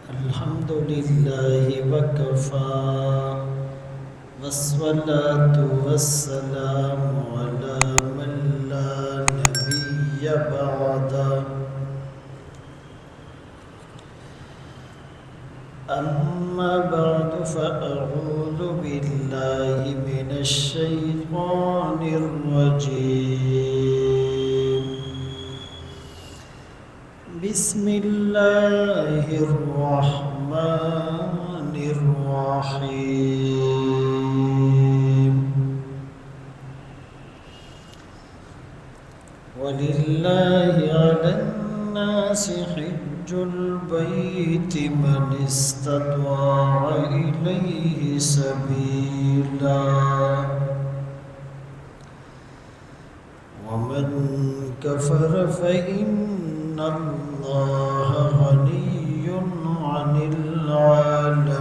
الحمد لله وكفى والصلاة والسلام على من لا نبي بعده أما بعد فأعوذ بالله من الشيطان الرجيم بسم الله الرحمن الرحيم ولله على الناس حج البيت من استطاع إليه سبيلا ومن كفر فإن الله غني عن العالمين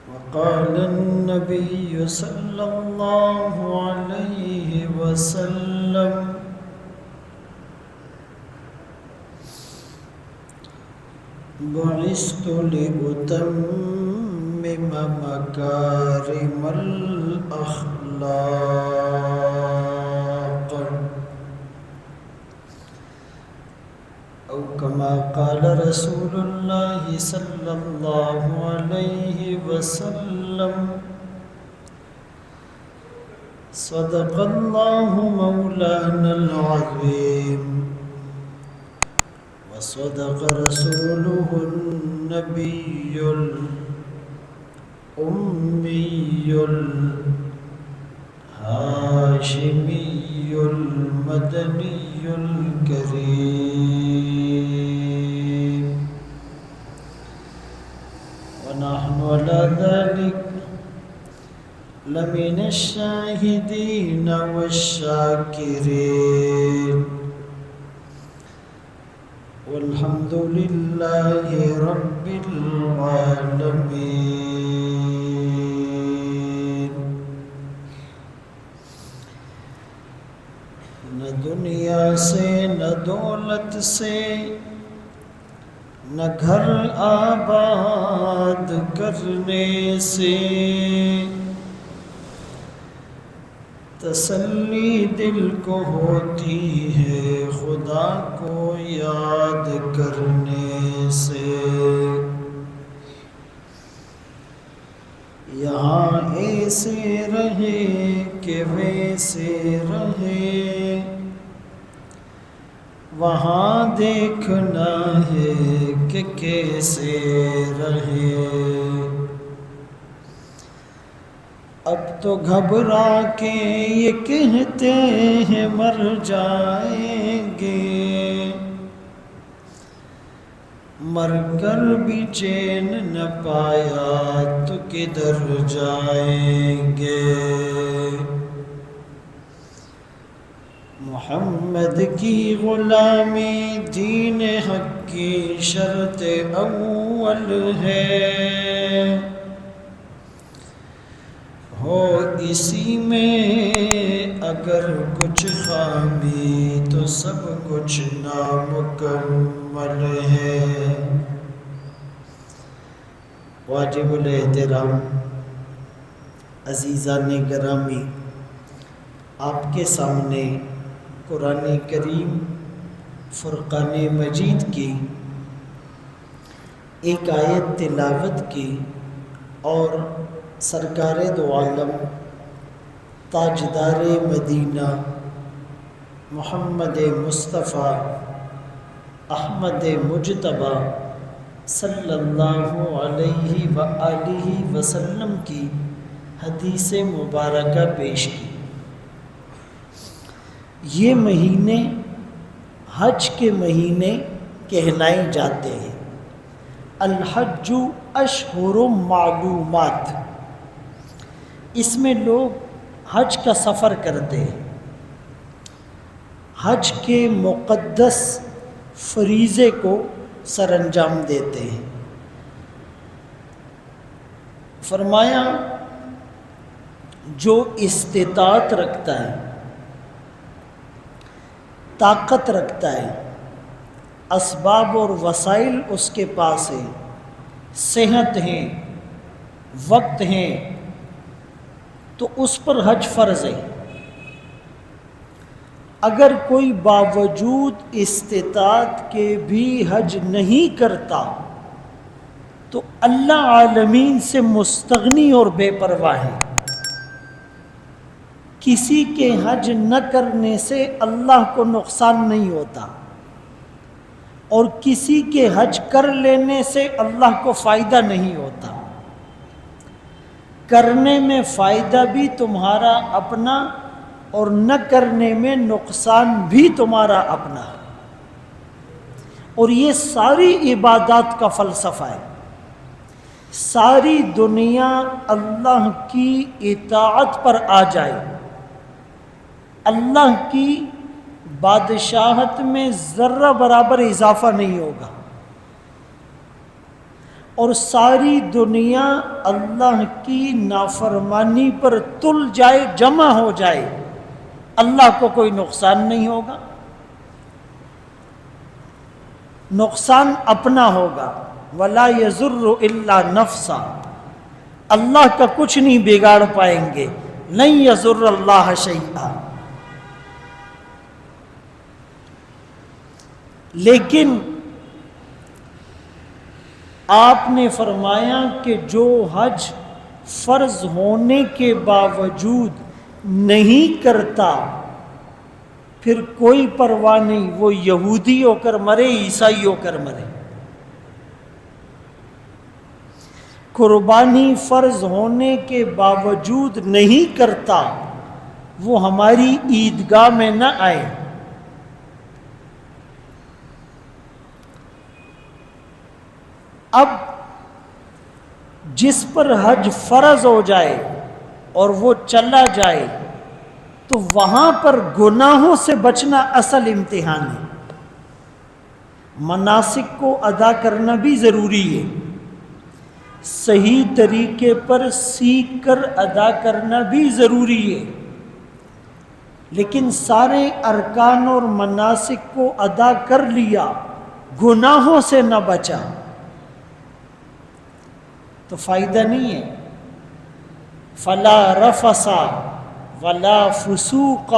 وقال النبي صلى الله عليه وسلم بعثت لأتمم مكارم الأخلاق أو كما قال رسول الله صلى الله عليه وسلم صدق الله مولانا العظيم وصدق رسوله النبي الأمي الهاشمي المدني الكريم ونحن على ذلك لمن الشاهدين والشاكرين والحمد لله رب العالمين. نہ دنیا سے نہ دولت سے نہ گھر آباد کرنے سے تسلی دل کو ہوتی ہے خدا کو یاد کرنے سے. یہاں ایسے رہے کہ ویسے رہے وہاں دیکھنا ہے کہ کیسے رہے. اب تو گھبرا کے یہ کہتے ہیں مر جائیں گے مر کر بھی چین نہ پایا تو کدھر جائیں گے. محمد کی غلامی دین حق کی شرط اول ہے ہو اسی میں اگر کچھ خامی تو سب کچھ نامکمل ہے. واجب الاحترام عزیزان گرامی، آپ کے سامنے قرآن کریم فرقان مجید کی ایک آیت تلاوت کی اور سرکار دو عالم تاجدار مدینہ محمد مصطفیٰ احمد مجتبیٰ صلی اللہ علیہ وآلہ وسلم کی حدیث مبارکہ پیش کی. یہ مہینے حج کے مہینے کہلائے جاتے ہیں. الحج اشہر معلومات، اس میں لوگ حج کا سفر کرتے ہیں، حج کے مقدس فریضے کو سر انجام دیتے ہیں. فرمایا جو استطاعت رکھتا ہے طاقت رکھتا ہے، اسباب اور وسائل اس کے پاس ہیں، صحت ہیں، وقت ہیں، تو اس پر حج فرض ہے۔ اگر کوئی باوجود استطاعت کے بھی حج نہیں کرتا تو اللہ عالمین سے مستغنی اور بے پرواہ ہے۔ کسی کے حج نہ کرنے سے اللہ کو نقصان نہیں ہوتا، اور کسی کے حج کر لینے سے اللہ کو فائدہ نہیں ہوتا۔ کرنے میں فائدہ بھی تمہارا اپنا اور نہ کرنے میں نقصان بھی تمہارا اپنا، اور یہ ساری عبادات کا فلسفہ ہے۔ ساری دنیا اللہ کی اطاعت پر آ جائے، اللہ کی بادشاہت میں ذرہ برابر اضافہ نہیں ہوگا، اور ساری دنیا اللہ کی نافرمانی پر تل جائے، جمع ہو جائے، اللہ کو کوئی نقصان نہیں ہوگا، نقصان اپنا ہوگا۔ وَلَا يَضُرُّ إِلَّا نَفْسَهُ، اللہ کا کچھ نہیں بگاڑ پائیں گے، لَن يَضُرَّ اللَّهَ شَيْئًا۔ لیکن آپ نے فرمایا کہ جو حج فرض ہونے کے باوجود نہیں کرتا پھر کوئی پرواہ نہیں، وہ یہودی ہو کر مرے، عیسائی ہو کر مرے۔ قربانی فرض ہونے کے باوجود نہیں کرتا، وہ ہماری عیدگاہ میں نہ آئے۔ اب جس پر حج فرض ہو جائے اور وہ چلا جائے تو وہاں پر گناہوں سے بچنا اصل امتحان ہے۔ مناسک کو ادا کرنا بھی ضروری ہے، صحیح طریقے پر سیکھ کر ادا کرنا بھی ضروری ہے، لیکن سارے ارکان اور مناسک کو ادا کر لیا، گناہوں سے نہ بچا تو فائدہ نہیں ہے۔ فلا رفث ولا فسوق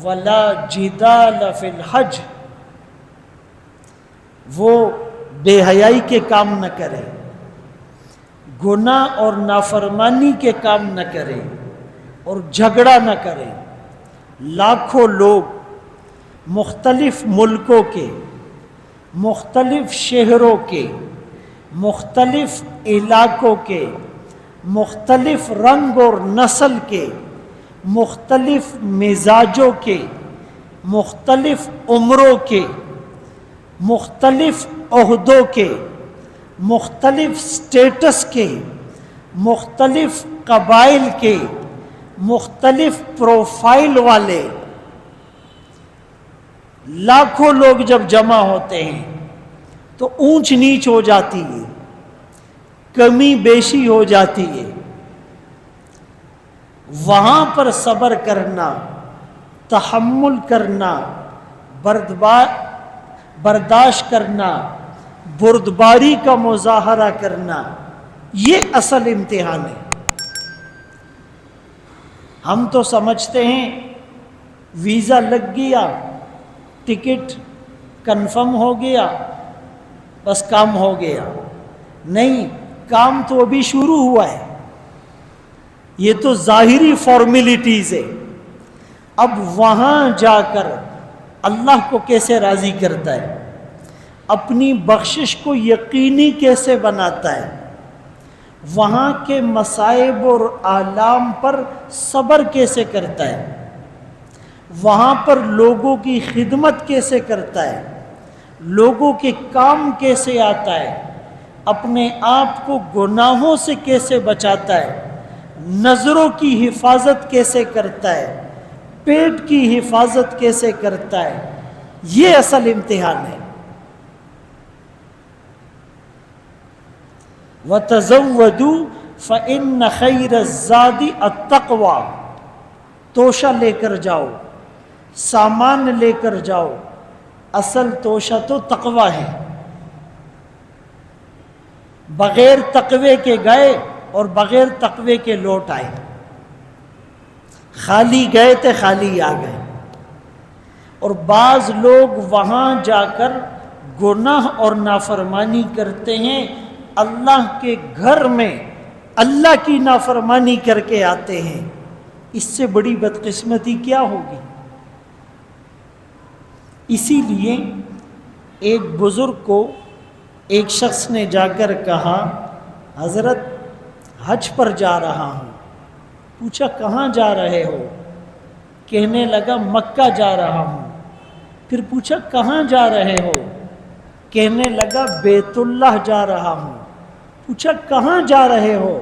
ولا جدال فی الحج، وہ بے حیائی کے کام نہ کرے، گناہ اور نافرمانی کے کام نہ کرے، اور جھگڑا نہ کرے۔ لاکھوں لوگ مختلف ملکوں کے، مختلف شہروں کے، مختلف علاقوں کے، مختلف رنگ اور نسل کے، مختلف مزاجوں کے، مختلف عمروں کے، مختلف عہدوں کے، مختلف سٹیٹس کے، مختلف قبائل کے، مختلف پروفائل والے لاکھوں لوگ جب جمع ہوتے ہیں تو اونچ نیچ ہو جاتی ہے، کمی بیشی ہو جاتی ہے۔ وہاں پر صبر کرنا، تحمل کرنا، برداشت کرنا، بردباری کا مظاہرہ کرنا، یہ اصل امتحان ہے۔ ہم تو سمجھتے ہیں ویزا لگ گیا، ٹکٹ کنفرم ہو گیا، بس کام ہو گیا۔ نہیں، کام تو ابھی شروع ہوا ہے، یہ تو ظاہری فارمیلٹیز ہے۔ اب وہاں جا کر اللہ کو کیسے راضی کرتا ہے، اپنی بخشش کو یقینی کیسے بناتا ہے، وہاں کے مصائب اور آلام پر صبر کیسے کرتا ہے، وہاں پر لوگوں کی خدمت کیسے کرتا ہے، لوگوں کے کام کیسے آتا ہے، اپنے آپ کو گناہوں سے کیسے بچاتا ہے، نظروں کی حفاظت کیسے کرتا ہے، پیٹ کی حفاظت کیسے کرتا ہے، یہ اصل امتحان ہے۔ وَتَزَوَّدُوا فَإِنَّ خَيْرَ الزَّادِ التَّقْوَى، توشہ لے کر جاؤ، سامان لے کر جاؤ، اصل توشہ تو تقوی ہے۔ بغیر تقوی کے گئے اور بغیر تقوی کے لوٹ آئے، خالی گئے تھے خالی آ گئے۔ اور بعض لوگ وہاں جا کر گناہ اور نافرمانی کرتے ہیں، اللہ کے گھر میں اللہ کی نافرمانی کر کے آتے ہیں۔ اس سے بڑی بدقسمتی کیا ہوگی؟ اسی لیے ایک بزرگ کو ایک شخص نے جا کر کہا، حضرت حج پر جا رہا ہوں۔ پوچھا کہاں جا رہے ہو؟ کہنے لگا مکہ جا رہا ہوں۔ پھر پوچھا کہاں جا رہے ہو؟ کہنے لگا بیت اللہ جا رہا ہوں۔ پوچھا کہاں جا رہے ہو؟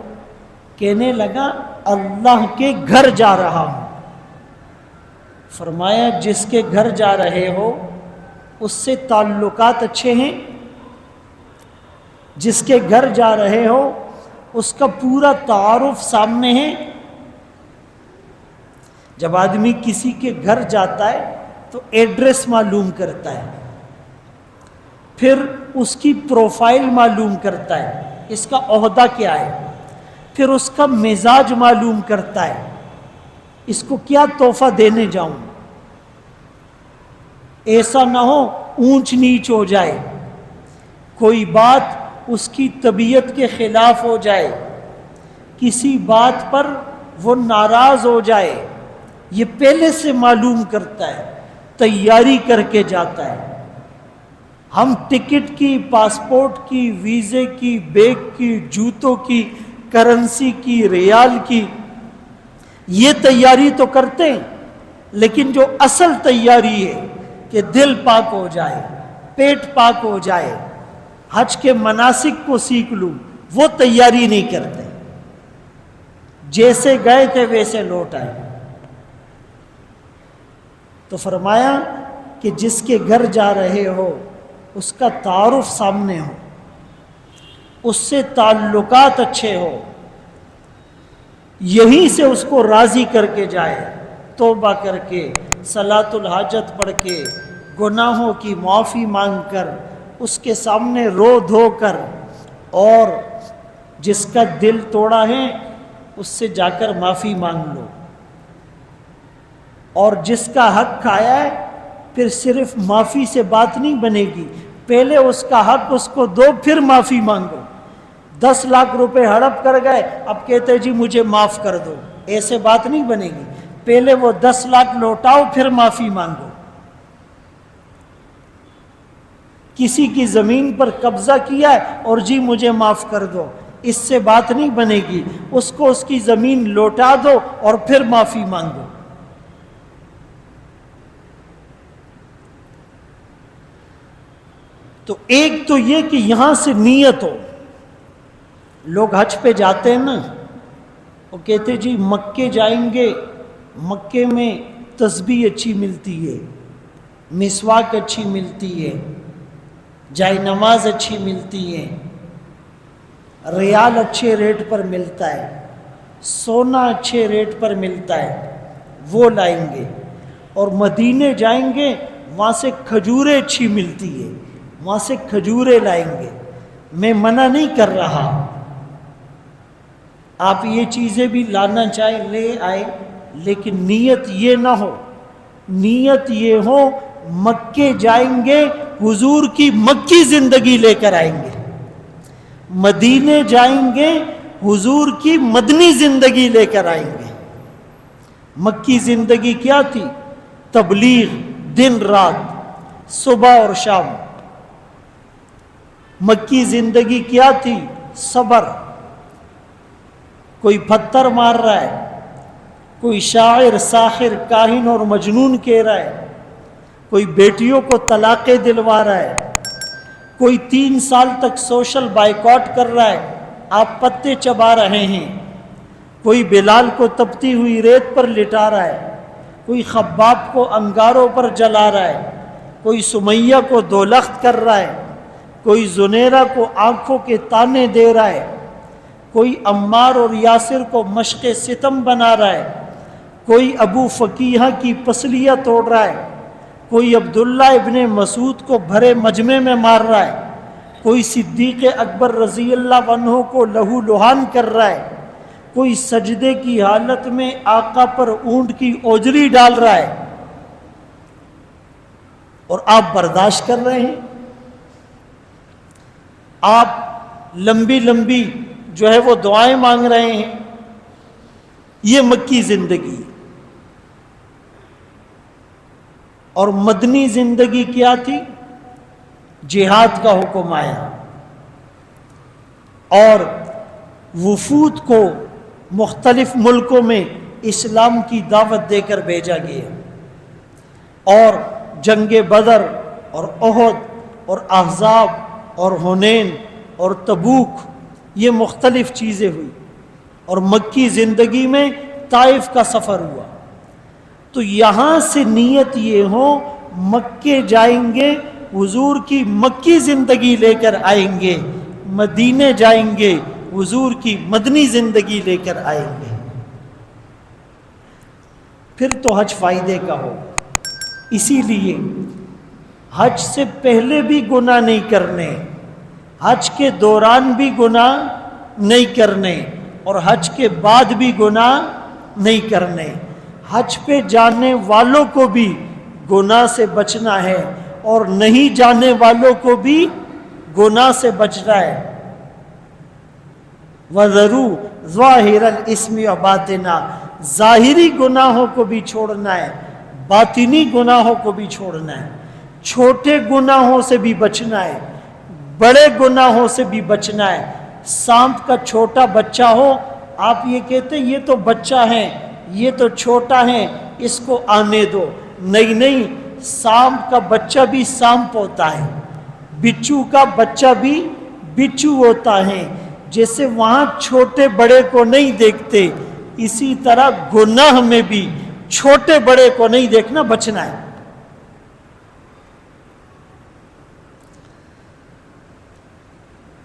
کہنے لگا اللہ کے گھر جا رہا ہوں۔ فرمایا جس کے گھر جا رہے ہو اس سے تعلقات اچھے ہیں؟ جس کے گھر جا رہے ہو اس کا پورا تعارف سامنے ہے؟ جب آدمی کسی کے گھر جاتا ہے تو ایڈریس معلوم کرتا ہے، پھر اس کی پروفائل معلوم کرتا ہے، اس کا عہدہ کیا ہے، پھر اس کا مزاج معلوم کرتا ہے، اس کو کیا تحفہ دینے جاؤں۔ ایسا نہ ہو اونچ نیچ ہو جائے، کوئی بات اس کی طبیعت کے خلاف ہو جائے، کسی بات پر وہ ناراض ہو جائے، یہ پہلے سے معلوم کرتا ہے، تیاری کر کے جاتا ہے۔ ہم ٹکٹ کی، پاسپورٹ کی، ویزے کی، بیگ کی، جوتوں کی، کرنسی کی، ریال کی، یہ تیاری تو کرتے ہیں، لیکن جو اصل تیاری ہے کہ دل پاک ہو جائے، پیٹ پاک ہو جائے، حج کے مناسک کو سیکھ لوں، وہ تیاری نہیں کرتے، جیسے گئے تھے ویسے لوٹ آئے۔ تو فرمایا کہ جس کے گھر جا رہے ہو اس کا تعارف سامنے ہو، اس سے تعلقات اچھے ہو، یہیں سے اس کو راضی کر کے جائے، توبہ کر کے، صلاۃ الحاجت پڑھ کے، گناہوں کی معافی مانگ کر، اس کے سامنے رو دھو کر، اور جس کا دل توڑا ہے اس سے جا کر معافی مانگ لو، اور جس کا حق کھایا ہے پھر صرف معافی سے بات نہیں بنے گی، پہلے اس کا حق اس کو دو پھر معافی مانگو۔ 10 لاکھ روپے ہڑپ کر گئے، اب کہتے جی مجھے معاف کر دو، ایسے بات نہیں بنے گی، پہلے وہ 10 لاکھ لوٹاؤ پھر معافی مانگو۔ کسی کی زمین پر قبضہ کیا ہے اور جی مجھے معاف کر دو، اس سے بات نہیں بنے گی، اس کو اس کی زمین لوٹا دو اور پھر معافی مانگو۔ تو ایک تو یہ کہ یہاں سے نیت ہو۔ لوگ حج پہ جاتے ہیں نا، وہ کہتے جی مکے جائیں گے، مکے میں تسبیح اچھی ملتی ہے، مسواک اچھی ملتی ہے، جائے نماز اچھی ملتی ہے، ریال اچھے ریٹ پر ملتا ہے، سونا اچھے ریٹ پر ملتا ہے، وہ لائیں گے۔ اور مدینے جائیں گے، وہاں سے کھجوریں اچھی ملتی ہے، وہاں سے کھجوریں لائیں گے۔ میں منع نہیں کر رہا، آپ یہ چیزیں بھی لانا چاہیں لے آئے، لیکن نیت یہ نہ ہو، نیت یہ ہو مکے جائیں گے حضور کی مکی زندگی لے کر آئیں گے، مدینے جائیں گے حضور کی مدنی زندگی لے کر آئیں گے۔ مکی زندگی کیا تھی؟ تبلیغ، دن رات، صبح اور شام۔ مکی زندگی کیا تھی؟ صبر۔ کوئی پتھر مار رہا ہے، کوئی شاعر، ساحر، کاہن اور مجنون کہہ رہا ہے، کوئی بیٹیوں کو طلاقیں دلوا رہا ہے، کوئی 3 سال تک سوشل بائیکاٹ کر رہا ہے، آپ پتے چبا رہے ہیں، کوئی بلال کو تپتی ہوئی ریت پر لٹا رہا ہے، کوئی خباب کو انگاروں پر جلا رہا ہے، کوئی سمیہ کو دولخت کر رہا ہے، کوئی زنیرہ کو آنکھوں کے تانے دے رہا ہے، کوئی عمار اور یاسر کو مشق ستم بنا رہا ہے، کوئی ابو فقیہ کی پسلیاں توڑ رہا ہے، کوئی عبداللہ ابن مسعود کو بھرے مجمع میں مار رہا ہے، کوئی صدیق اکبر رضی اللہ عنہ کو لہو لہان کر رہا ہے، کوئی سجدے کی حالت میں آقا پر اونٹ کی اوجری ڈال رہا ہے، اور آپ برداشت کر رہے ہیں. آپ لمبی لمبی جو ہے وہ دعائیں مانگ رہے ہیں. یہ مکی زندگی. اور مدنی زندگی کیا تھی؟ جہاد کا حکم آیا اور وفود کو مختلف ملکوں میں اسلام کی دعوت دے کر بھیجا گیا، اور جنگ بدر اور احد اور احزاب اور حنین اور تبوک، یہ مختلف چیزیں ہوئی. اور مکی زندگی میں طائف کا سفر ہوا. تو یہاں سے نیت یہ ہو، مکے جائیں گے، حضور کی مکی زندگی لے کر آئیں گے، مدینے جائیں گے، حضور کی مدنی زندگی لے کر آئیں گے. پھر تو حج فائدے کا ہو. اسی لیے حج سے پہلے بھی گناہ نہیں کرنے، حج کے دوران بھی گناہ نہیں کرنے، اور حج کے بعد بھی گناہ نہیں کرنے. حج پہ جانے والوں کو بھی گناہ سے بچنا ہے، اور نہیں جانے والوں کو بھی گناہ سے بچنا ہے. وَذَرُوا ظَاهِرَ الْإِثْمِ وَبَاطِنَهُ، ظاہری گناہوں کو بھی چھوڑنا ہے، باطنی گناہوں کو بھی چھوڑنا ہے. چھوٹے گناہوں سے بھی بچنا ہے، بڑے گناہوں سے بھی بچنا ہے. سانپ کا چھوٹا بچہ ہو، آپ یہ کہتے یہ تو بچہ ہے، یہ تو چھوٹا ہے، اس کو آنے دو. نہیں، سانپ کا بچہ بھی سانپ ہوتا ہے، بچھو کا بچہ بھی بچھو ہوتا ہے. جیسے وہاں چھوٹے بڑے کو نہیں دیکھتے، اسی طرح گناہ میں بھی چھوٹے بڑے کو نہیں دیکھنا، بچنا ہے.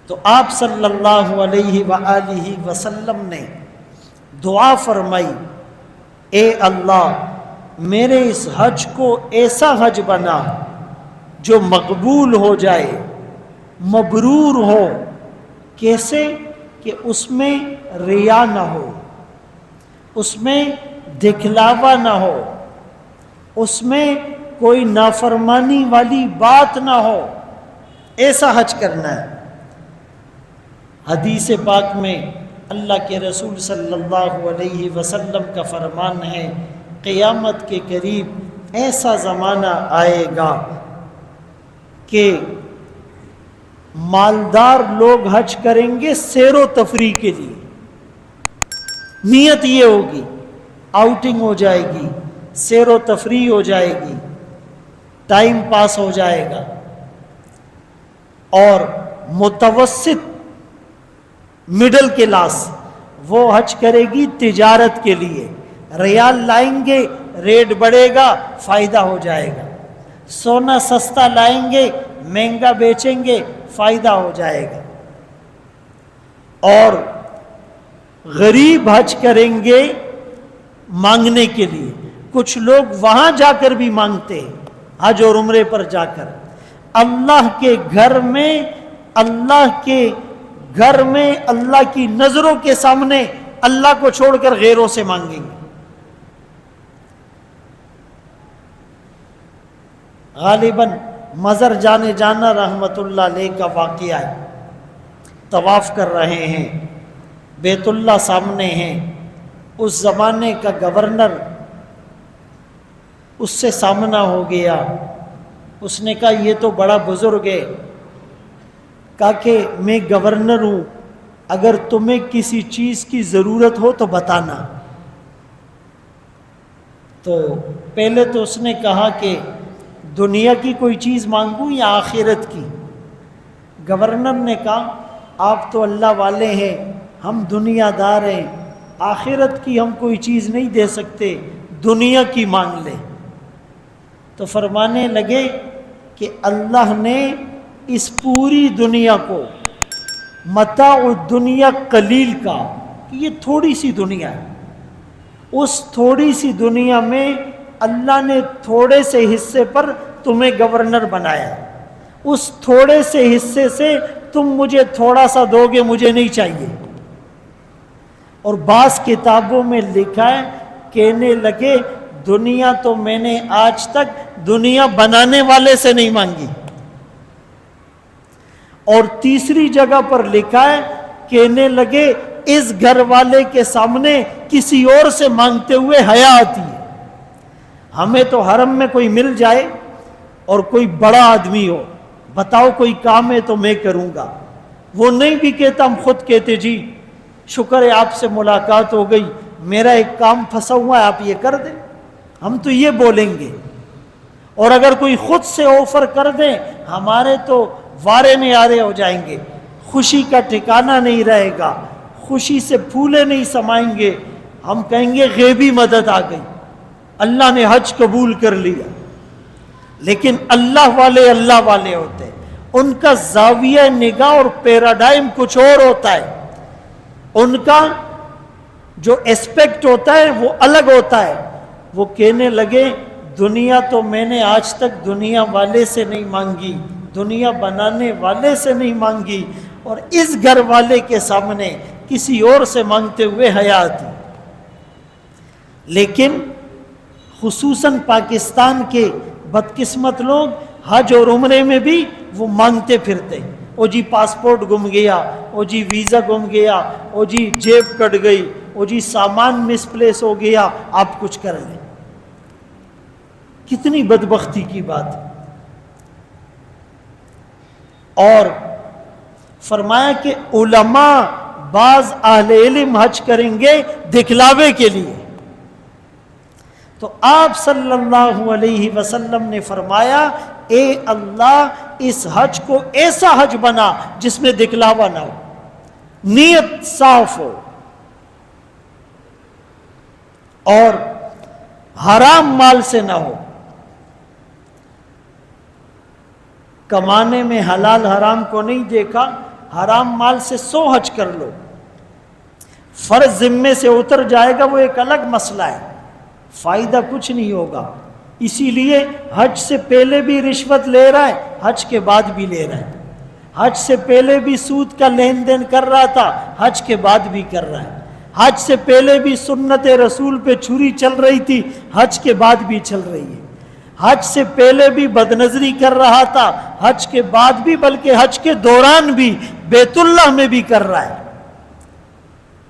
تو آپ صلی اللہ علیہ وآلہ وسلم نے دعا فرمائی، اے اللہ میرے اس حج کو ایسا حج بنا جو مقبول ہو جائے، مبرور ہو. کیسے؟ کہ اس میں ریا نہ ہو، اس میں دکھلاوا نہ ہو، اس میں کوئی نافرمانی والی بات نہ ہو. ایسا حج کرنا ہے. حدیث پاک میں اللہ کے رسول صلی اللہ علیہ وسلم کا فرمان ہے، قیامت کے قریب ایسا زمانہ آئے گا کہ مالدار لوگ حج کریں گے سیر و تفریح کے لیے. نیت یہ ہوگی، آؤٹنگ ہو جائے گی، سیر و تفریح ہو جائے گی، ٹائم پاس ہو جائے گا. اور متوسط مڈل کلاس وہ حج کرے گی تجارت کے لیے. ریال لائیں گے، ریٹ بڑھے گا، فائدہ ہو جائے گا. سونا سستا لائیں گے، مہنگا بیچیں گے، فائدہ ہو جائے گا. اور غریب حج کریں گے مانگنے کے لیے. کچھ لوگ وہاں جا کر بھی مانگتے ہیں، حج اور عمرے پر جا کر. اللہ کے گھر میں، اللہ کی نظروں کے سامنے اللہ کو چھوڑ کر غیروں سے مانگیں گے. غالباً مزر جانا رحمت اللہ علیہ کا واقعہ ہے. طواف کر رہے ہیں، بیت اللہ سامنے ہیں. اس زمانے کا گورنر اس سے سامنا ہو گیا. اس نے کہا یہ تو بڑا بزرگ ہے. کہا کہ میں گورنر ہوں، اگر تمہیں کسی چیز کی ضرورت ہو تو بتانا. تو پہلے تو اس نے کہا کہ دنیا کی کوئی چیز مانگوں یا آخرت کی. گورنر نے کہا آپ تو اللہ والے ہیں، ہم دنیا دار ہیں، آخرت کی ہم کوئی چیز نہیں دے سکتے، دنیا کی مانگ لیں. تو فرمانے لگے کہ اللہ نے اس پوری دنیا کو متاع الدنیا قلیل کا، کہ یہ تھوڑی سی دنیا ہے، اس تھوڑی سی دنیا میں اللہ نے تھوڑے سے حصے پر تمہیں گورنر بنایا، اس تھوڑے سے حصے سے تم مجھے تھوڑا سا دو گے، مجھے نہیں چاہیے۔ اور بعض کتابوں میں لکھا ہے، کہنے لگے دنیا تو میں نے آج تک دنیا بنانے والے سے نہیں مانگی۔ اور تیسری جگہ پر لکھا ہے، کہنے لگے اس گھر والے کے سامنے کسی اور سے مانگتے ہوئے حیا آتی ہے۔ ہمیں تو حرم میں کوئی مل جائے اور کوئی بڑا آدمی ہو، بتاؤ کوئی کام ہے تو میں کروں گا، وہ نہیں بھی کہتا، ہم خود کہتے جی شکر ہے آپ سے ملاقات ہو گئی، میرا ایک کام پھنسا ہوا ہے آپ یہ کر دیں، ہم تو یہ بولیں گے۔ اور اگر کوئی خود سے آفر کر دیں، ہمارے تو وارے نعارے ہو جائیں گے، خوشی کا ٹھکانہ نہیں رہے گا، خوشی سے پھولے نہیں سمائیں گے، ہم کہیں گے غیبی مدد آ گئی، اللہ نے حج قبول کر لیا۔ لیکن اللہ والے ہوتے ہیں، ان کا زاویہ نگاہ اور پیراڈائم کچھ اور ہوتا ہے، ان کا جو اسپیکٹ ہوتا ہے وہ الگ ہوتا ہے۔ وہ کہنے لگے دنیا تو میں نے آج تک دنیا والے سے نہیں مانگی، دنیا بنانے والے سے نہیں مانگی، اور اس گھر والے کے سامنے کسی اور سے مانگتے ہوئے حیا آتی۔ لیکن خصوصاً پاکستان کے بدقسمت لوگ حج اور عمرے میں بھی وہ مانگتے پھرتے، او جی پاسپورٹ گم گیا، او جی ویزا گم گیا، او جی جیب کٹ گئی، او جی سامان مس پلیس ہو گیا، آپ کچھ کر لیں۔ کتنی بدبختی کی بات۔ اور فرمایا کہ علماء بعض اہل علم حج کریں گے دکھلاوے کے لیے، تو آپ صلی اللہ علیہ وسلم نے فرمایا اے اللہ اس حج کو ایسا حج بنا جس میں دکھلاوا نہ ہو، نیت صاف ہو، اور حرام مال سے نہ ہو۔ کمانے میں حلال حرام کو نہیں دیکھا، حرام مال سے 100 حج کر لو، فرض ذمے سے اتر جائے گا وہ ایک الگ مسئلہ ہے، فائدہ کچھ نہیں ہوگا۔ اسی لیے حج سے پہلے بھی رشوت لے رہا ہے، حج کے بعد بھی لے رہا ہے، حج سے پہلے بھی سود کا لین دین کر رہا تھا، حج کے بعد بھی کر رہا ہے، حج سے پہلے بھی سنت رسول پہ چھری چل رہی تھی، حج کے بعد بھی چل رہی ہے، حج سے پہلے بھی بدنظری کر رہا تھا، حج کے بعد بھی، بلکہ حج کے دوران بھی بیت اللہ میں بھی کر رہا ہے۔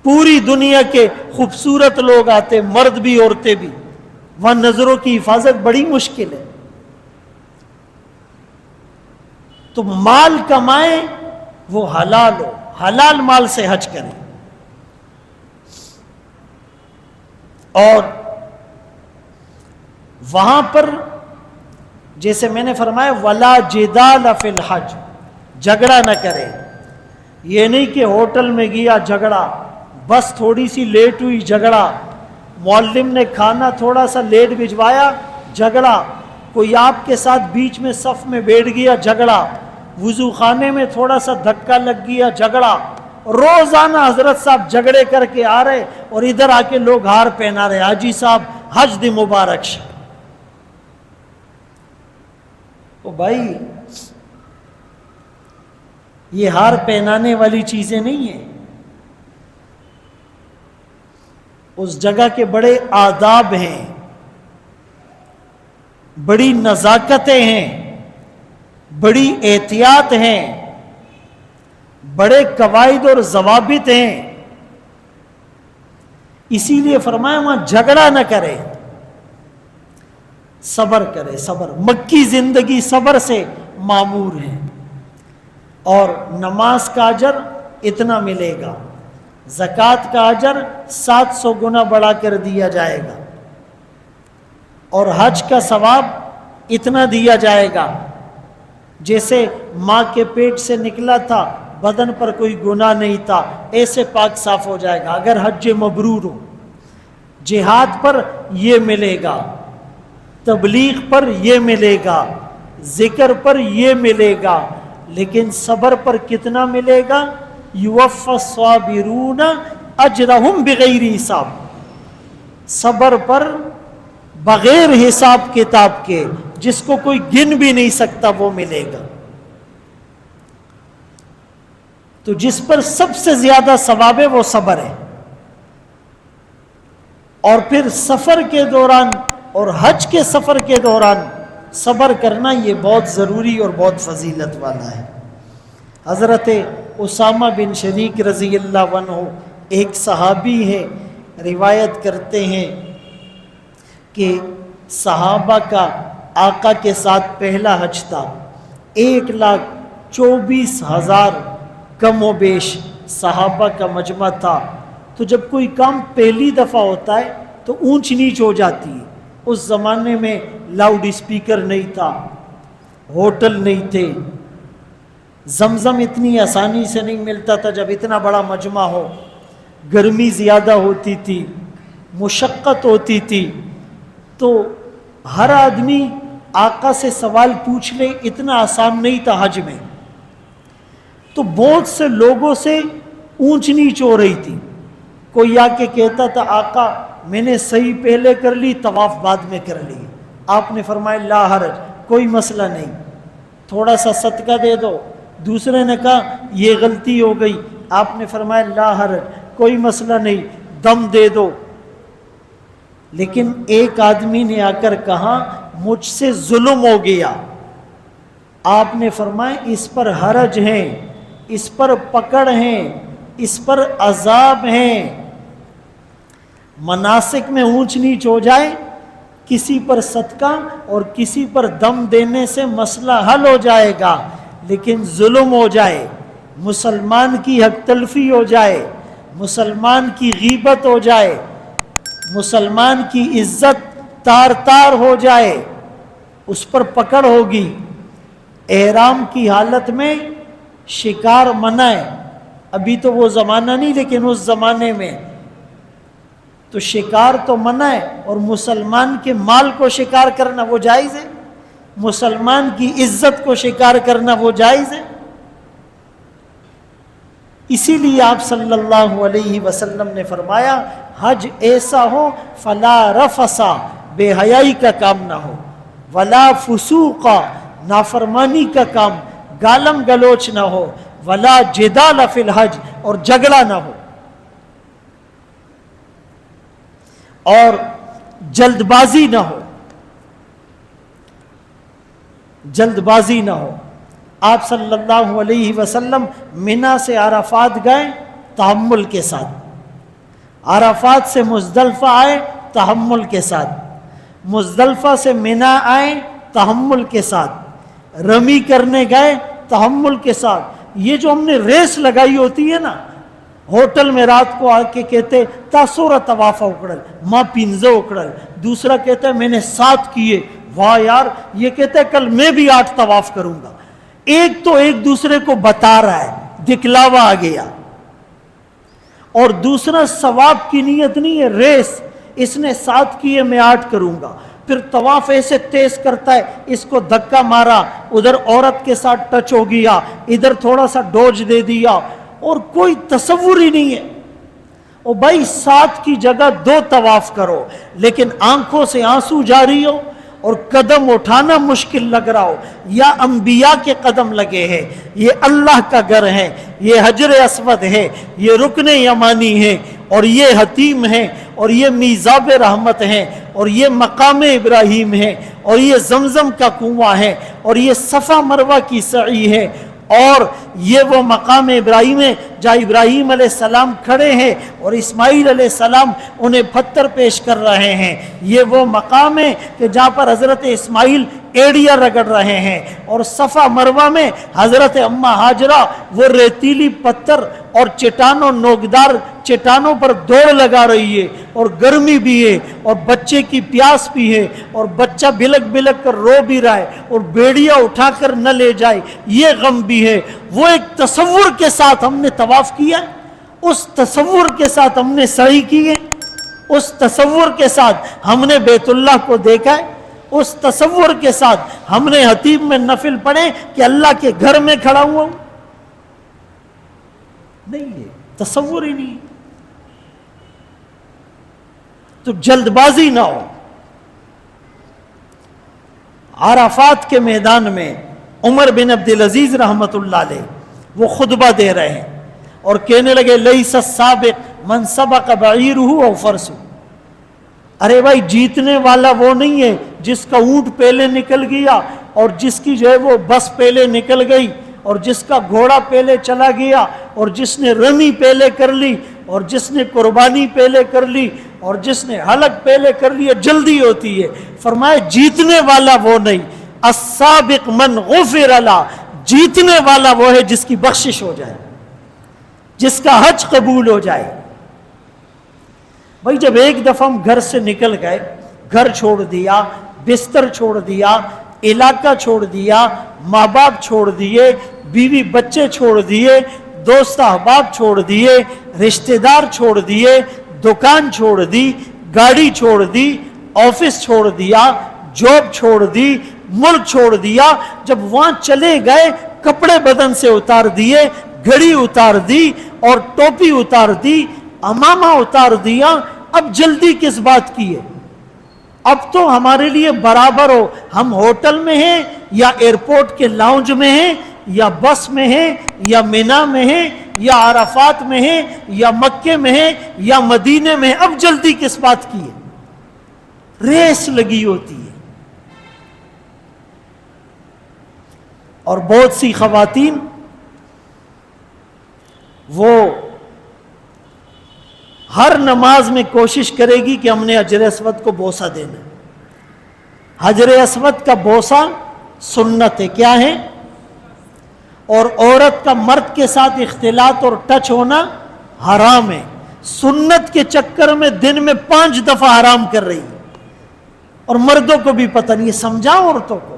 پوری دنیا کے خوبصورت لوگ آتے، مرد بھی عورتیں بھی، وہاں نظروں کی حفاظت بڑی مشکل ہے۔ تو مال کمائیں وہ حلال ہو، حلال مال سے حج کریں۔ اور وہاں پر جیسے میں نے فرمایا ولا جدال فی الحج، جھگڑا نہ کرے۔ یہ نہیں کہ ہوٹل میں گیا جھگڑا، بس تھوڑی سی لیٹ ہوئی جھگڑا، معلم نے کھانا تھوڑا سا لیٹ بھجوایا جھگڑا، کوئی آپ کے ساتھ بیچ میں صف میں بیٹھ گیا جھگڑا، وضو خانے میں تھوڑا سا دھکا لگ گیا جھگڑا، روزانہ حضرت صاحب جھگڑے کر کے آ رہے اور ادھر آ کے لوگ ہار پہنا رہے، حاجی صاحب حج دی مبارک شے۔ او بھائی یہ ہار پہنانے والی چیزیں نہیں ہیں، اس جگہ کے بڑے آداب ہیں، بڑی نزاکتیں ہیں، بڑی احتیاط ہیں، بڑے قواعد اور ضوابط ہیں۔ اسی لیے فرمایا وہاں جھگڑا نہ کرے، صبر کرے، صبر۔ مکی زندگی صبر سے معمور ہے، اور نماز کا اجر اتنا ملے گا، زکوٰۃ کا اجر 700 گنا بڑھا کر دیا جائے گا، اور حج کا ثواب اتنا دیا جائے گا جیسے ماں کے پیٹ سے نکلا تھا، بدن پر کوئی گناہ نہیں تھا، ایسے پاک صاف ہو جائے گا اگر حج مبرور ہو۔ جہاد پر یہ ملے گا، تبلیغ پر یہ ملے گا، ذکر پر یہ ملے گا، لیکن صبر پر کتنا ملے گا؟ یوفی الصابرون اجرہم بغیر حساب۔ صبر پر بغیر حساب کتاب کے، جس کو کوئی گن بھی نہیں سکتا وہ ملے گا۔ تو جس پر سب سے زیادہ ثواب ہے وہ صبر ہے۔ اور پھر سفر کے دوران اور حج کے سفر کے دوران صبر کرنا یہ بہت ضروری اور بہت فضیلت والا ہے۔ حضرت اسامہ بن شریک رضی اللہ عنہ ایک صحابی ہے، روایت کرتے ہیں کہ صحابہ کا آقا کے ساتھ پہلا حج تھا، 1,24,000 کم و بیش صحابہ کا مجمع تھا۔ تو جب کوئی کام پہلی دفعہ ہوتا ہے تو اونچ نیچ ہو جاتی ہے۔ اس زمانے میں لاؤڈ اسپیکر نہیں تھا، ہوٹل نہیں تھے، زمزم اتنی آسانی سے نہیں ملتا تھا جب اتنا بڑا مجمع ہو، گرمی زیادہ ہوتی تھی، مشقت ہوتی تھی، تو ہر آدمی آقا سے سوال پوچھ لے اتنا آسان نہیں تھا حج میں۔ تو بہت سے لوگوں سے اونچ نیچ ہو رہی تھی۔ کوئی آ کے کہتا تھا آقا میں نے صحیح پہلے کر لی، طواف بعد میں کر لی۔ آپ نے فرمایا لا حرج، کوئی مسئلہ نہیں، تھوڑا سا صدقہ دے دو۔ دوسرے نے کہا یہ غلطی ہو گئی، آپ نے فرمایا لا حرج، کوئی مسئلہ نہیں، دم دے دو۔ لیکن ایک آدمی نے آ کر کہا مجھ سے ظلم ہو گیا۔ آپ نے فرمایا اس پر حرج ہے، اس پر پکڑ ہے، اس پر عذاب ہے۔ مناسک میں اونچ نیچ ہو جائے، کسی پر صدقہ اور کسی پر دم دینے سے مسئلہ حل ہو جائے گا، لیکن ظلم ہو جائے، مسلمان کی حق تلفی ہو جائے، مسلمان کی غیبت ہو جائے، مسلمان کی عزت تار تار ہو جائے، اس پر پکڑ ہوگی۔ احرام کی حالت میں شکار منع ہے، ابھی تو وہ زمانہ نہیں لیکن اس زمانے میں تو شکار تو منع ہے، اور مسلمان کے مال کو شکار کرنا وہ جائز ہے، مسلمان کی عزت کو شکار کرنا وہ جائز ہے۔ اسی لیے آپ صلی اللہ علیہ وسلم نے فرمایا حج ایسا ہو فلا رفسا، بے حیائی کا کام نہ ہو، ولا فسوقا، نافرمانی کا کام، گالم گلوچ نہ ہو، ولا جدال فی الحج، اور جھگڑا نہ ہو، اور جلد بازی نہ ہو، جلد بازی نہ ہو۔ آپ صلی اللہ علیہ وسلم منی سے عرفات گئے تحمل کے ساتھ، عرفات سے مزدلفہ آئے تحمل کے ساتھ، مزدلفہ سے منی آئے تحمل کے ساتھ، رمی کرنے گئے تحمل کے ساتھ۔ یہ جو ہم نے ریس لگائی ہوتی ہے نا، ہوٹل میں رات کو آ کے کہتے تاسورا طواف اکڑل، ماں پینزو اکڑل، دوسرا کہتا ہے میں نے 7 کیے، واہ یار، یہ کہتا ہے کل میں بھی 8 طواف کروں گا۔ ایک تو ایک دوسرے کو بتا رہا ہے، دکھلاوا آ گیا، اور دوسرا ثواب کی نیت نہیں ہے، ریس، اس نے 7 کیے میں 8 کروں گا۔ پھر طواف ایسے تیز کرتا ہے، اس کو دھکا مارا، ادھر عورت کے ساتھ ٹچ ہو گیا، ادھر تھوڑا سا ڈوج دے دیا، اور کوئی تصور ہی نہیں ہے۔ او بھائی 7 کی جگہ 2 طواف کرو، لیکن آنکھوں سے آنسو جاری ہو اور قدم اٹھانا مشکل لگ رہا ہو، یا انبیاء کے قدم لگے ہیں، یہ اللہ کا گھر ہے، یہ حجر اسود ہے، یہ رکن یمانی ہے، اور یہ حتیم ہے، اور یہ میزاب رحمت ہے، اور یہ مقام ابراہیم ہے، اور یہ زمزم کا کنواں ہے، اور یہ صفا مروہ کی سعی ہے، اور یہ وہ مقام ابراہیم ہے جہاں ابراہیم علیہ السلام کھڑے ہیں اور اسماعیل علیہ السلام انہیں پتھر پیش کر رہے ہیں، یہ وہ مقام ہے کہ جہاں پر حضرت اسماعیل ایڑیاں رگڑ رہے ہیں، اور صفا مروہ میں حضرت اماں ہاجرہ وہ ریتیلی پتھر اور چٹانوں نوکدار چٹانوں پر دوڑ لگا رہی ہے، اور گرمی بھی ہے، اور بچے کی پیاس بھی ہے، اور بچہ بلک بلک کر رو بھی رہا ہے، اور بیڑیاں اٹھا کر نہ لے جائے یہ غم بھی ہے۔ وہ ایک تصور کے ساتھ ہم نے طواف کیا، اس تصور کے ساتھ ہم نے سعی کی ہے، اس تصور کے ساتھ ہم نے بیت اللہ کو دیکھا ہے، اس تصور کے ساتھ ہم نے حتیم میں نفل پڑھے کہ اللہ کے گھر میں کھڑا ہوا ہوں، نہیں ہے، تصور ہی نہیں۔ تو جلد بازی نہ ہو. عرفات کے میدان میں عمر بن عبدالعزیز رحمت اللہ علیہ وہ خطبہ دے رہے ہیں اور کہنے لگے لیس السابق من سبق بعیرہ او فرسہ. ارے بھائی جیتنے والا وہ نہیں ہے جس کا اونٹ پہلے نکل گیا اور جس کی جو ہے وہ بس پہلے نکل گئی اور جس کا گھوڑا پہلے چلا گیا اور جس نے رمی پہلے کر لی اور جس نے قربانی پہلے کر لی اور جس نے حلق پہلے کر لیا. جلدی ہوتی ہے. فرمایا جیتنے والا وہ نہیں. السابق من غفر له، جیتنے والا وہ ہے جس کی بخشش ہو جائے، جس کا حج قبول ہو جائے. بھائی جب ایک دفعہ ہم گھر سے نکل گئے، گھر چھوڑ دیا، بستر چھوڑ دیا، علاقہ چھوڑ دیا، ماں باپ چھوڑ دیے، بیوی بچے چھوڑ دیے، دوست احباب چھوڑ دیے، رشتہ دار چھوڑ دیے، دکان چھوڑ دی، گاڑی چھوڑ دی، آفس چھوڑ دیا، جاب چھوڑ دی، ملک چھوڑ دیا. جب وہاں چلے گئے کپڑے بدن سے اتار دیے، گھڑی اتار دی اور ٹوپی اتار دی، امامہ اتار دیا. اب جلدی کس بات کی ہے؟ اب تو ہمارے لیے برابر ہو ہم ہوٹل میں ہیں یا ایئرپورٹ کے لاؤنج میں ہیں یا بس میں ہیں یا مینا میں ہیں یا عرفات میں ہیں یا مکے میں ہیں یا مدینے میں. اب جلدی کس بات کی ہے؟ ریس لگی ہوتی ہے. اور بہت سی خواتین وہ ہر نماز میں کوشش کرے گی کہ ہم نے حجر اسود کو بوسہ دینا. حجر اسود کا بوسہ سنت ہے. کیا ہے؟ اور عورت کا مرد کے ساتھ اختلاط اور ٹچ ہونا حرام ہے. سنت کے چکر میں دن میں 5 دفعہ حرام کر رہی ہے اور مردوں کو بھی پتہ نہیں ہے. سمجھاؤ عورتوں کو.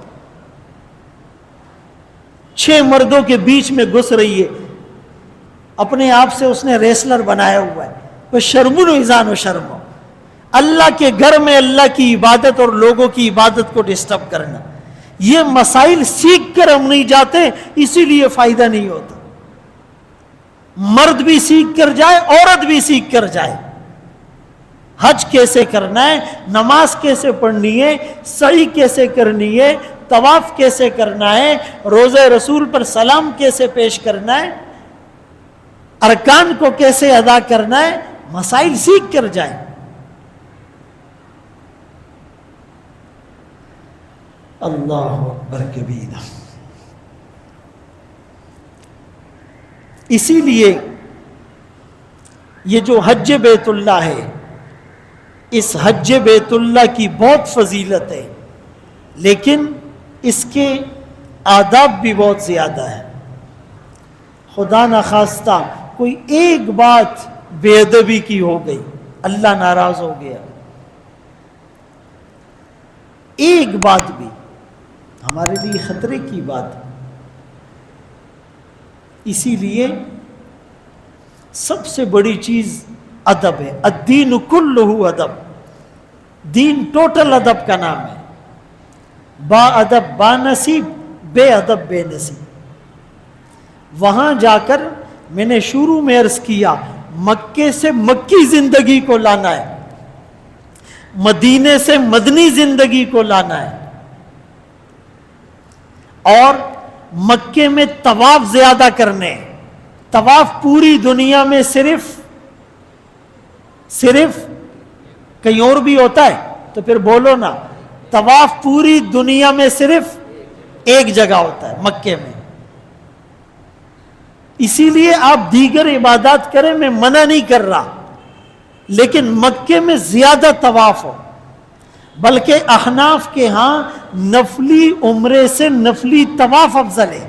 6 مردوں کے بیچ میں گھس رہی ہے. اپنے آپ سے اس نے ریسلر بنایا ہوا ہے. وہ شرمن و ایزان و شرم ہو. اللہ کے گھر میں اللہ کی عبادت اور لوگوں کی عبادت کو ڈسٹرب کرنا. یہ مسائل سیکھ کر ہم نہیں جاتے، اسی لیے فائدہ نہیں ہوتا. مرد بھی سیکھ کر جائے، عورت بھی سیکھ کر جائے. حج کیسے کرنا ہے، نماز کیسے پڑھنی ہے، سعی کیسے کرنی ہے، طواف کیسے کرنا ہے، روزہ رسول پر سلام کیسے پیش کرنا ہے، ارکان کو کیسے ادا کرنا ہے، مسائل سیکھ کر جائیں. اللہ اکبر کبیرہ. اسی لیے یہ جو حج بیت اللہ ہے، اس حج بیت اللہ کی بہت فضیلت ہے، لیکن اس کے آداب بھی بہت زیادہ ہے. خدا نخواستہ کوئی ایک بات بے ادبی کی ہو گئی، اللہ ناراض ہو گیا. ایک بات بھی ہمارے لیے خطرے کی بات ہے. اسی لیے سب سے بڑی چیز ادب ہے. الدین کلہ ادب. دین ٹوٹل ادب کا نام ہے. با ادب با نصیب، بے ادب بے نصیب. وہاں جا کر میں نے شروع میں عرض کیا، مکے سے مکی زندگی کو لانا ہے، مدینے سے مدنی زندگی کو لانا ہے. اور مکے میں طواف زیادہ کرنے. طواف پوری دنیا میں صرف کہیں اور بھی ہوتا ہے تو پھر بولو نا. طواف پوری دنیا میں صرف ایک جگہ ہوتا ہے، مکے میں. اسی لیے آپ دیگر عبادات کریں، میں منع نہیں کر رہا، لیکن مکے میں زیادہ طواف ہو. بلکہ احناف کے ہاں نفلی عمرے سے نفلی طواف افضل ہے.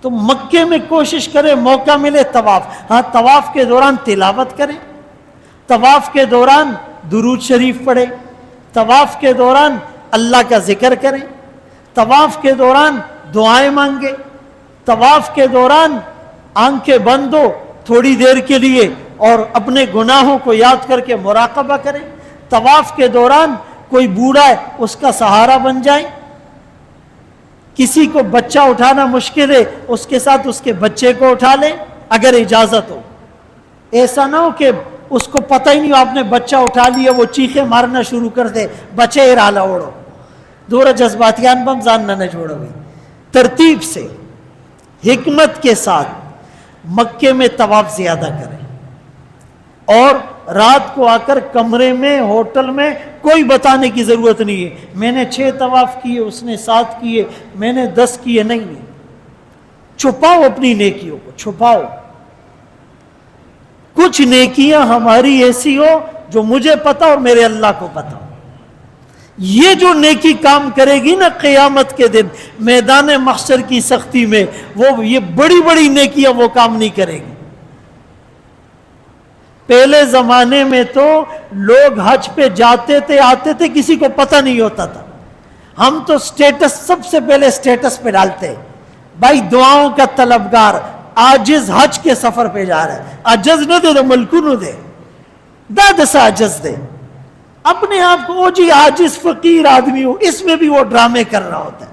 تو مکے میں کوشش کرے، موقع ملے طواف. ہاں طواف کے دوران تلاوت کریں، طواف کے دوران درود شریف پڑھیں، طواف کے دوران اللہ کا ذکر کریں، طواف کے دوران دعائیں مانگیں، طواف کے دوران آنکھیں بند ہو تھوڑی دیر کے لیے اور اپنے گناہوں کو یاد کر کے مراقبہ کریں. طواف کے دوران کوئی بوڑھا ہے اس کا سہارا بن جائیں. کسی کو بچہ اٹھانا مشکل ہے، اس کے ساتھ اس کے بچے کو اٹھا لیں اگر اجازت ہو. ایسا نہ ہو کہ اس کو پتہ ہی نہیں آپ نے بچہ اٹھا لیا وہ چیخیں مارنا شروع کر دے بچے ارالا اوڑو دورا جذباتیان بم جاننا نہ چھوڑو گئی. ترتیب سے حکمت کے ساتھ مکے میں طواف زیادہ کریں اور رات کو آ کر کمرے میں ہوٹل میں کوئی بتانے کی ضرورت نہیں ہے میں نے 6 طواف کیے اس نے 7 کیے میں نے 10 کیے. نہیں چھپاؤ اپنی نیکیوں کو چھپاؤ. کچھ نیکیاں ہماری ایسی ہو جو مجھے پتا اور میرے اللہ کو پتا ہو. یہ جو نیکی کام کرے گی نا قیامت کے دن میدان محشر کی سختی میں وہ یہ بڑی بڑی نیکیاں وہ کام نہیں کرے گی. پہلے زمانے میں تو لوگ حج پہ جاتے تھے آتے تھے کسی کو پتہ نہیں ہوتا تھا. ہم تو سٹیٹس سب سے پہلے سٹیٹس پہ ڈالتے بھائی دعاؤں کا طلبگار عاجز حج کے سفر پہ جا رہا ہے. عجز نہ دے تو ملکو نہ دے داد سا عجز دے اپنے آپ کو جی عاجز فقیر آدمی ہو. اس میں بھی وہ ڈرامے کر رہا ہوتا ہے.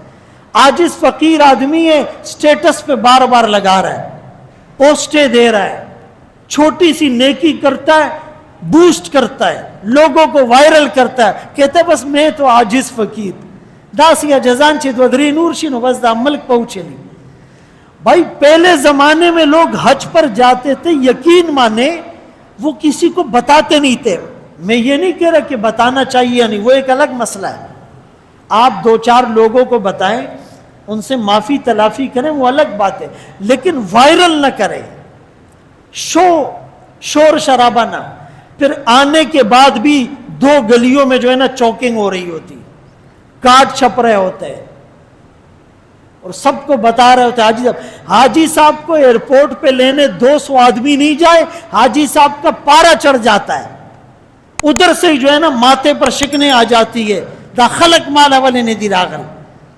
عاجز فقیر آدمی ہے سٹیٹس پہ بار بار لگا رہا ہے پوسٹیں دے رہا ہے چھوٹی سی نیکی کرتا ہے بوسٹ کرتا ہے لوگوں کو وائرل کرتا ہے کہتا ہے بس میں تو عاجز فقیر داسیا جزان چھ دودری نور شنو بس دا ملک پہنچے نہیں. بھائی پہلے زمانے میں لوگ حج پر جاتے تھے یقین مانے وہ کسی کو بتاتے نہیں تھے. میں یہ نہیں کہہ رہا کہ بتانا چاہیے نہیں وہ ایک الگ مسئلہ ہے. آپ 2-4 لوگوں کو بتائیں ان سے معافی تلافی کریں وہ الگ بات ہے لیکن وائرل نہ کریں شور شرابہ نہ. پھر آنے کے بعد بھی 2 گلیوں میں جو ہے نا چوکنگ ہو رہی ہوتی کارڈ چھپ رہے ہوتے ہیں اور سب کو بتا رہے ہوتے حاجی صاحب کو ایئرپورٹ پہ لینے 200 آدمی نہیں جائے حاجی صاحب کا پارا چڑھ جاتا ہے ادھر سے جو ہے نا ماتھے پر شکنیں آ جاتی ہے دا خلق مالا والے نے دی راغل.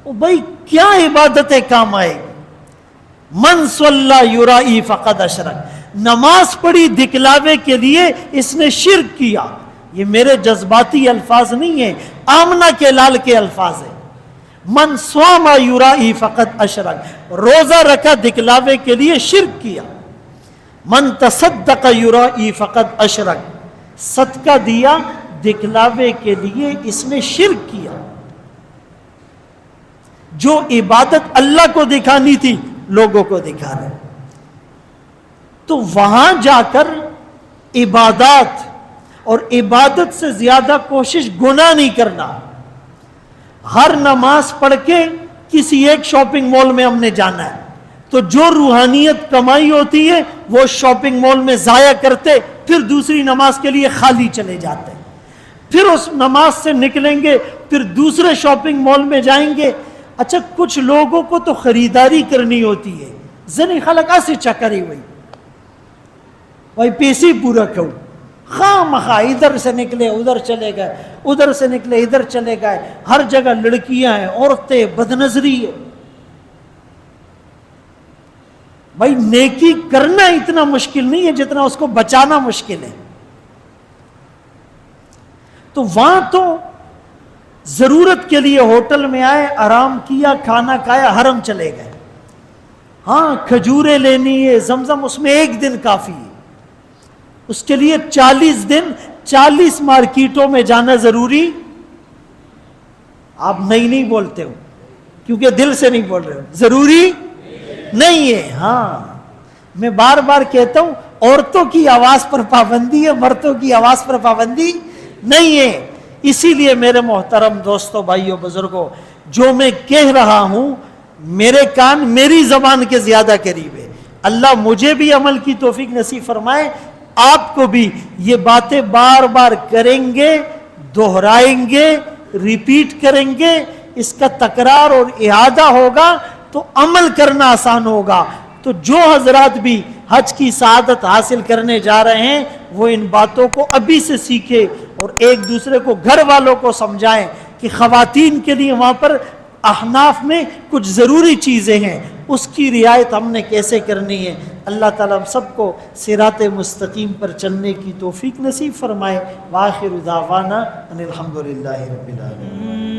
بھائی کیا عبادتیں کام آئے من صلی یرائی فقد اشرک. نماز پڑھی دکھلاوے کے لیے اس نے شرک کیا. یہ میرے جذباتی الفاظ نہیں ہیں آمنہ کے لال کے الفاظ ہیں. من صام یرائی فقد اشرک روزہ رکھا دکھلاوے کے لیے شرک کیا. من تصدق یرائی فقد اشرک صدقہ دیا دکھلاوے کے لیے اس نے شرک کیا. جو عبادت اللہ کو دکھانی تھی لوگوں کو دکھا رہے. تو وہاں جا کر عبادات اور عبادت سے زیادہ کوشش گناہ نہیں کرنا. ہر نماز پڑھ کے کسی ایک شاپنگ مال میں ہم نے جانا ہے تو جو روحانیت کمائی ہوتی ہے وہ شاپنگ مال میں ضائع کرتے پھر دوسری نماز کے لیے خالی چلے جاتے پھر اس نماز سے نکلیں گے پھر دوسرے شاپنگ مال میں جائیں گے. اچھا کچھ لوگوں کو تو خریداری کرنی ہوتی ہے زنی خلق ایسے چکری ہوئی بھائی پیسے پورا کھو خواہ مخواہ ادھر سے نکلے ادھر چلے گئے ادھر سے نکلے ادھر چلے گئے. ہر جگہ لڑکیاں ہیں عورتیں بدنظری ہے. بھائی نیکی کرنا اتنا مشکل نہیں ہے جتنا اس کو بچانا مشکل ہے. تو وہاں تو ضرورت کے لیے ہوٹل میں آئے آرام کیا کھانا کھایا حرم چلے گئے. ہاں کھجوریں لینی ہے زمزم اس میں 1 دن کافی ہے. اس کے لیے 40 دن 40 مارکیٹوں میں جانا ضروری. آپ نہیں بولتے ہو کیونکہ دل سے نہیں بول رہے ہو ضروری نہیں ہے. ہاں میں بار بار کہتا ہوں عورتوں کی آواز پر پابندی ہے مردوں کی آواز پر پابندی نہیں ہے. اسی لیے میرے محترم دوستوں بھائیوں بزرگوں جو میں کہہ رہا ہوں میرے کان میری زبان کے زیادہ قریب ہے. اللہ مجھے بھی عمل کی توفیق نصیب فرمائے آپ کو بھی. یہ باتیں بار بار کریں گے دہرائیں گے ریپیٹ کریں گے اس کا تکرار اور اعادہ ہوگا تو عمل کرنا آسان ہوگا. تو جو حضرات بھی حج کی سعادت حاصل کرنے جا رہے ہیں وہ ان باتوں کو ابھی سے سیکھیں اور ایک دوسرے کو گھر والوں کو سمجھائیں کہ خواتین کے لیے وہاں پر احناف میں کچھ ضروری چیزیں ہیں اس کی رعایت ہم نے کیسے کرنی ہے. اللہ تعالیٰ ہم سب کو صراط مستقیم پر چلنے کی توفیق نصیب فرمائے. وآخر دعوانا ان الحمدللہ رب العالمین.